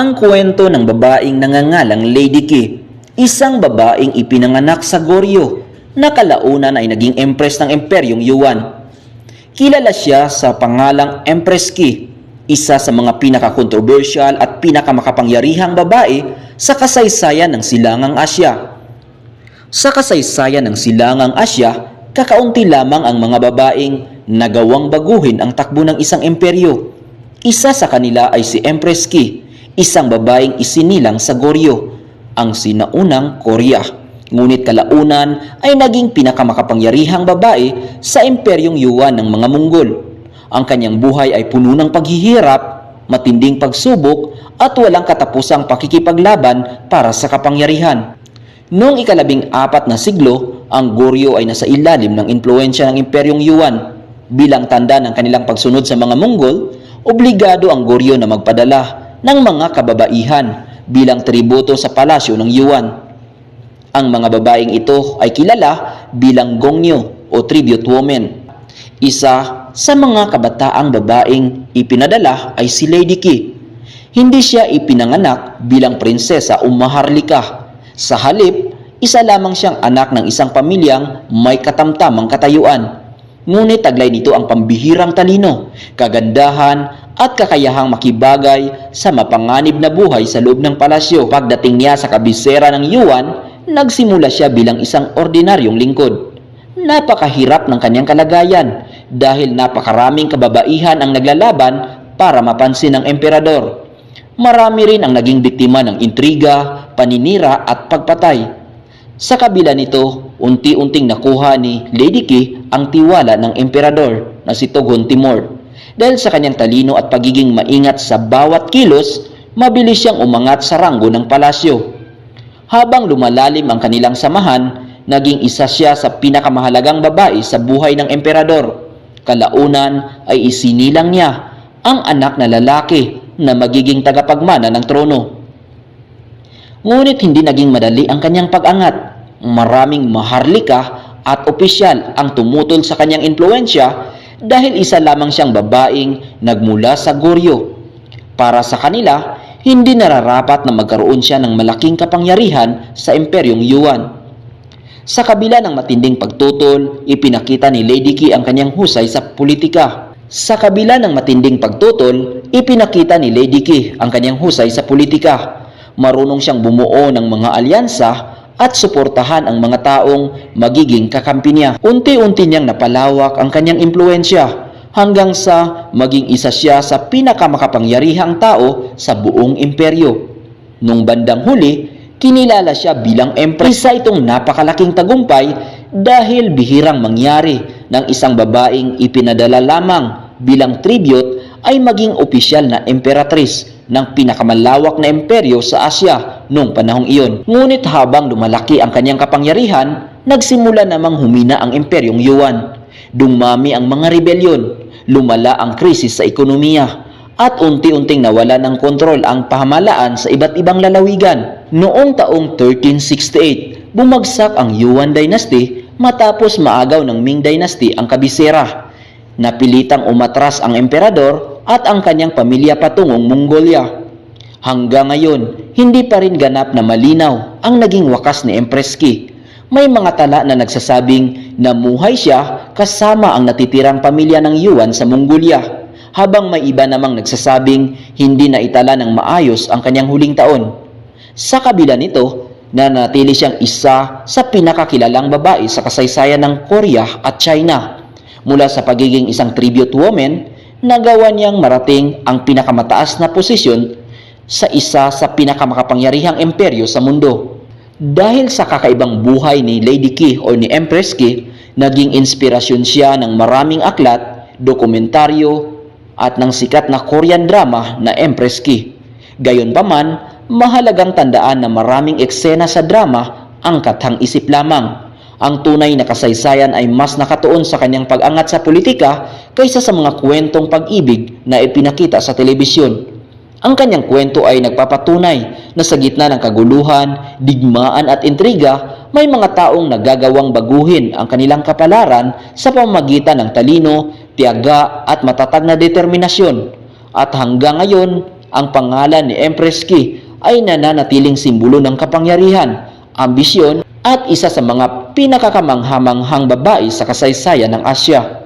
ang kwento ng babaeng nangangalang Lady Ki, isang babaeng ipinanganak sa Goryeo na kalaunan ay naging empress ng Imperyong Yuan. Kilala siya sa pangalang Empress Ki, isa sa mga pinaka-controversial at pinakamakapangyarihang babae sa kasaysayan ng Silangang Asya. Sa kasaysayan ng Silangang Asya, kakaunti lamang ang mga babaeng nagawang baguhin ang takbo ng isang imperyo. Isa sa kanila ay si Empress Ki, isang babaeng isinilang sa Goryeo, ang sinaunang Korea. Ngunit kalaunan ay naging pinakamakapangyarihang babae sa Imperyong Yuan ng mga Monggol. Ang kanyang buhay ay puno ng paghihirap, matinding pagsubok at walang katapusang pakikipaglaban para sa kapangyarihan. Noong ika-14 na siglo, ang Goryeo ay nasa ilalim ng impluwensya ng Imperyong Yuan. Bilang tanda ng kanilang pagsunod sa mga Monggol, obligado ang Goryeo na magpadala ng mga kababaihan bilang tributo sa palasyo ng Yuan. Ang mga babaeng ito ay kilala bilang Gongyo o tribute women. Isa sa mga kabataang babaeng ipinadala ay si Lady Ki. Hindi siya ipinanganak bilang prinsesa o maharlika. Sa halip, isa lamang siyang anak ng isang pamilyang may katamtamang katayuan. Ngunit taglay nito ang pambihirang talino, kagandahan at kakayahang makibagay sa mapanganib na buhay sa loob ng palasyo. Pagdating niya sa kabisera ng Yuan, nagsimula siya bilang isang ordinaryong lingkod. Napakahirap ng kanyang kalagayan dahil napakaraming kababaihan ang naglalaban para mapansin ng emperador. Marami rin ang naging biktima ng intriga, paninira at pagpatay. Sa kabila nito, unti-unting nakuha ni Lady Ki ang tiwala ng emperador na si Toghon Timur. Dahil sa kanyang talino at pagiging maingat sa bawat kilos, mabilis siyang umangat sa ranggo ng palasyo. Habang lumalalim ang kanilang samahan, naging isa siya sa pinakamahalagang babae sa buhay ng emperador. Kalaunan ay isinilang niya ang anak na lalaki na magiging tagapagmana ng trono. Ngunit hindi naging madali ang kanyang pag-angat. Maraming maharlika at opisyal ang tumutol sa kanyang impluwensya dahil isa lamang siyang babaeng nagmula sa Goryeo. Para sa kanila, hindi nararapat na magkaroon siya ng malaking kapangyarihan sa Imperyong Yuan. Sa kabila ng matinding pagtutol, ipinakita ni Lady Ki ang kanyang husay sa politika. Sa kabila ng matinding pagtutol, ipinakita ni Lady Ki ang kanyang husay sa politika. Marunong siyang bumuo ng mga alyansa at suportahan ang mga taong magiging kakampi niya. Unti-unti niyang napalawak ang kanyang impluwensya hanggang sa maging isa siya sa pinakamakapangyarihang tao sa buong imperyo. Nung bandang huli, kinilala siya bilang empress. Isa itong napakalaking tagumpay dahil bihirang mangyari ng isang babaeng ipinadala lamang bilang tribute ay maging opisyal na emperatris ng pinakamalawak na imperyo sa Asya noong panahong iyon. Ngunit habang lumalaki ang kanyang kapangyarihan, nagsimula namang humina ang Imperyong Yuan. Dumami ang mga rebelyon, lumala ang krisis sa ekonomiya, at unti-unting nawala ng kontrol ang pamahalaan sa iba't ibang lalawigan. Noong taong 1368, bumagsak ang Yuan Dynasty matapos maagaw ng Ming Dynasty ang kabisera. Napilitang umatras ang emperador at ang kanyang pamilya patungong Mongolia. Hanggang ngayon, hindi pa rin ganap na malinaw ang naging wakas ni Empress Ki. May mga tala na nagsasabing namuhay siya kasama ang natitirang pamilya ng Yuan sa Mongolia, habang may iba namang nagsasabing hindi na itala ng maayos ang kanyang huling taon. Sa kabila nito, nanatili siyang isa sa pinakakilalang babae sa kasaysayan ng Korea at China. Mula sa pagiging isang tribute woman, nagawa niyang marating ang pinakamataas na posisyon sa isa sa pinakamakapangyarihang imperyo sa mundo. Dahil sa kakaibang buhay ni Lady Ki o ni Empress Ki, naging inspirasyon siya ng maraming aklat, dokumentaryo at ng sikat na Korean drama na Empress Ki. Gayunpaman, mahalagang tandaan na maraming eksena sa drama ang kathang-isip lamang. Ang tunay na kasaysayan ay mas nakatuon sa kanyang pag-angat sa politika kaysa sa mga kwentong pag-ibig na ipinakita sa telebisyon. Ang kanyang kwento ay nagpapatunay na sa gitna ng kaguluhan, digmaan at intriga, may mga taong nagagawang baguhin ang kanilang kapalaran sa pamamagitan ng talino, tiyaga at matatag na determinasyon. At hanggang ngayon, ang pangalan ni Empress Qi ay nananatiling simbolo ng kapangyarihan, ambisyon at isa sa mga pinakakamanghamanghang babae sa kasaysayan ng Asya.